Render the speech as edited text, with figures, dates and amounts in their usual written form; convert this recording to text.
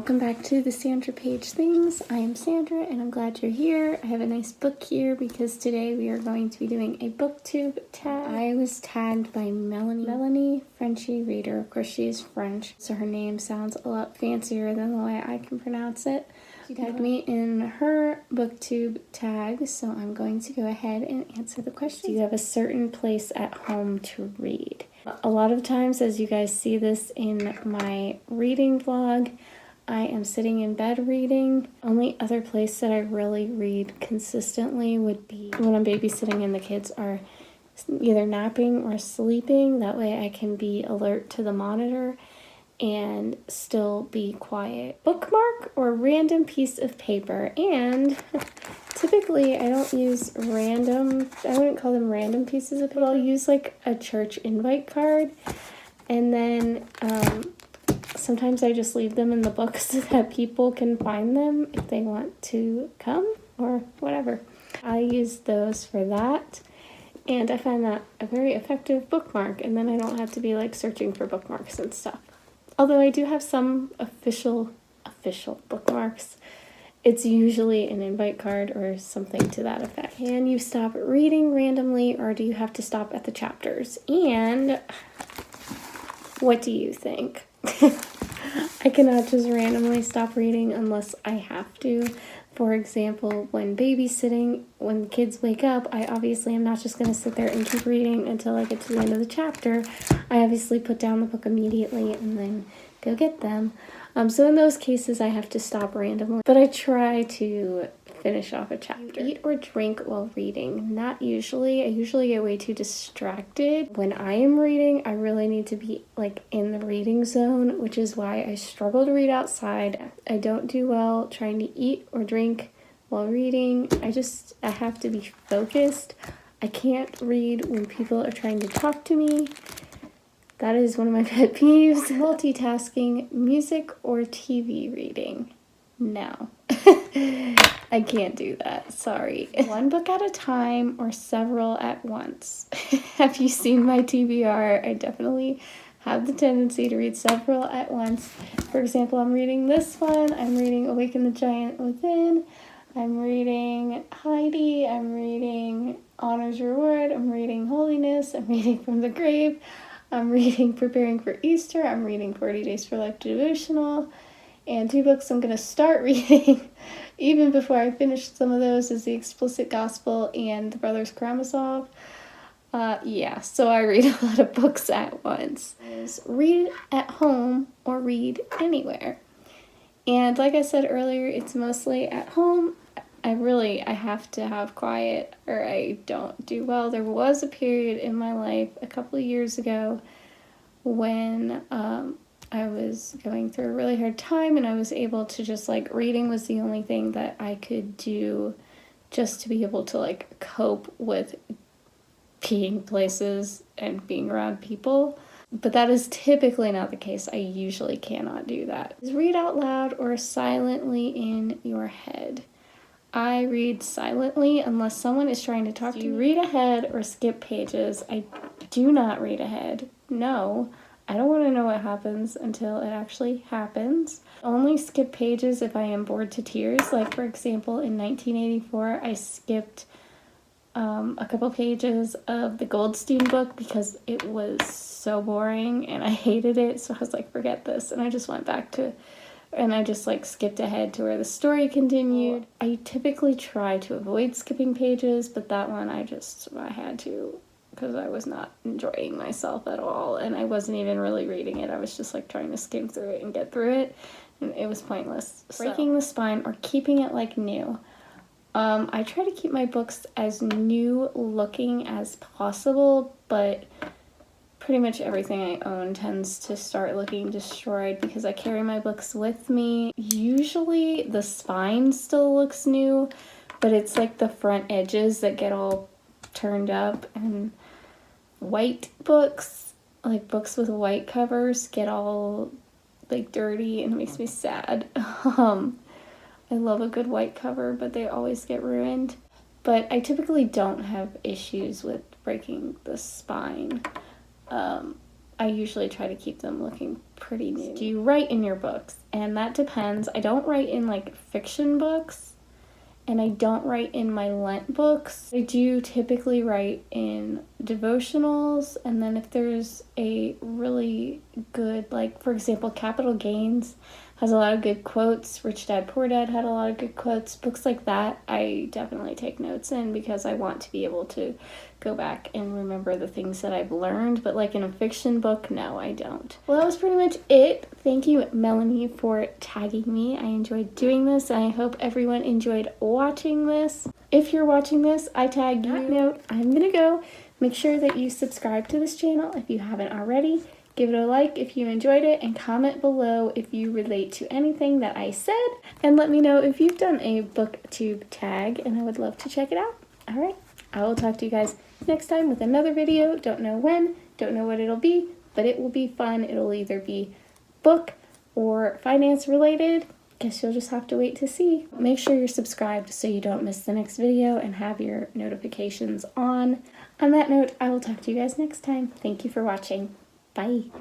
welcome back to the Sandra Page Things. I am Sandra and I'm glad you're here. I have a nice book here because today we are going to be doing a BookTube tag. I was tagged by Melanie Frenchie Reader. Of course, she is French, so her name sounds a lot fancier than the way I can pronounce it. She tagged me in her BookTube tag, so I'm going to go ahead and answer the question. Do you have a certain place at home to read? A lot of times, as you guys see this in my reading vlog, I am sitting in bed reading. Only other place that I really read consistently would be when I'm babysitting and the kids are either napping or sleeping. That way I can be alert to the monitor and still be quiet. Bookmark or random piece of paper. And typically I don't use random, I wouldn't call them random pieces of paper, but I'll use like a church invite card. And then sometimes I just leave them in the book so that people can find them if they want to come or whatever. I use those for that. And I find that a very effective bookmark. And then I don't have to be like searching for bookmarks and stuff. Although I do have some official bookmarks. It's usually an invite card or something to that effect. Can you stop reading randomly or do you have to stop at the chapters? And what do you think? I cannot just randomly stop reading unless I have to. For example, when babysitting, when kids wake up, I obviously am not just going to sit there and keep reading until I get to the end of the chapter. I obviously put down the book immediately and then go get them. So in those cases, I have to stop randomly. But I try to finish off a chapter. Eat or drink while reading? Not usually. I usually get way too distracted. When I am reading, I really need to be like in the reading zone, which is why I struggle to read outside. I don't do well trying to eat or drink while reading. I have to be focused. I can't read when people are trying to talk to me. That is one of my pet peeves. Multitasking, music or TV reading? No. I can't do that, sorry. One book at a time or several at once. Have you seen my TBR? I definitely have the tendency to read several at once. For example, I'm reading this one. I'm reading Awaken the Giant Within. I'm reading Heidi. I'm reading Honor's Reward. I'm reading Holiness. I'm reading From the Grave. I'm reading Preparing for Easter. I'm reading 40 Days for Life Devotional. And two books I'm going to start reading even before I finish some of those is The Explicit Gospel and The Brothers Karamazov. So I read a lot of books at once. Read at home or read anywhere. And like I said earlier, it's mostly at home. I have to have quiet or I don't do well. There was a period in my life a couple of years ago when I was going through a really hard time and I was able to just like reading was the only thing that I could do just to be able to like cope with being places and being around people. But that is typically not the case. I usually cannot do that. Read out loud or silently in your head. I read silently unless someone is trying to talk to me. Do you read ahead or skip pages? I do not read ahead. No. I don't want to know what happens until it actually happens. Only skip pages if I am bored to tears. Like, for example, in 1984, I skipped a couple pages of the Goldstein book because it was so boring and I hated it. So I was like, forget this. And I just went back to, and I just like skipped ahead to where the story continued. I typically try to avoid skipping pages, but that one I had to, because I was not enjoying myself at all, and I wasn't even really reading it. I was just like trying to skim through it and get through it, and it was pointless. Breaking the spine or keeping it like new. I try to keep my books as new looking as possible, but pretty much everything I own tends to start looking destroyed because I carry my books with me. Usually the spine still looks new, but it's like the front edges that get all turned up, and white books, like books with white covers, get all like dirty and it makes me sad. I love a good white cover, but they always get ruined. But I typically don't have issues with breaking the spine. I usually try to keep them looking pretty new. Do you write in your books? And that depends. I don't write in like fiction books, and I don't write in my Lent books. I do typically write in devotionals, and then if there's a really good, like for example, Capital Gains has a lot of good quotes. Rich Dad Poor Dad had a lot of good quotes. Books like that, I definitely take notes in because I want to be able to go back and remember the things that I've learned. But like in a fiction book, no, I don't. Well, that was pretty much it. Thank you, Melanie, for tagging me. I enjoyed doing this, and I hope everyone enjoyed watching this. If you're watching this, I tagged you. On that note, I'm gonna go. Make sure that you subscribe to this channel if you haven't already. Give it a like if you enjoyed it, and comment below if you relate to anything that I said, and let me know if you've done a BookTube tag, and I would love to check it out. Alright, I will talk to you guys next time with another video. Don't know when, don't know what it'll be, but it will be fun. It'll either be book or finance related. Guess you'll just have to wait to see. Make sure you're subscribed so you don't miss the next video and have your notifications on. On that note, I will talk to you guys next time. Thank you for watching. Bye.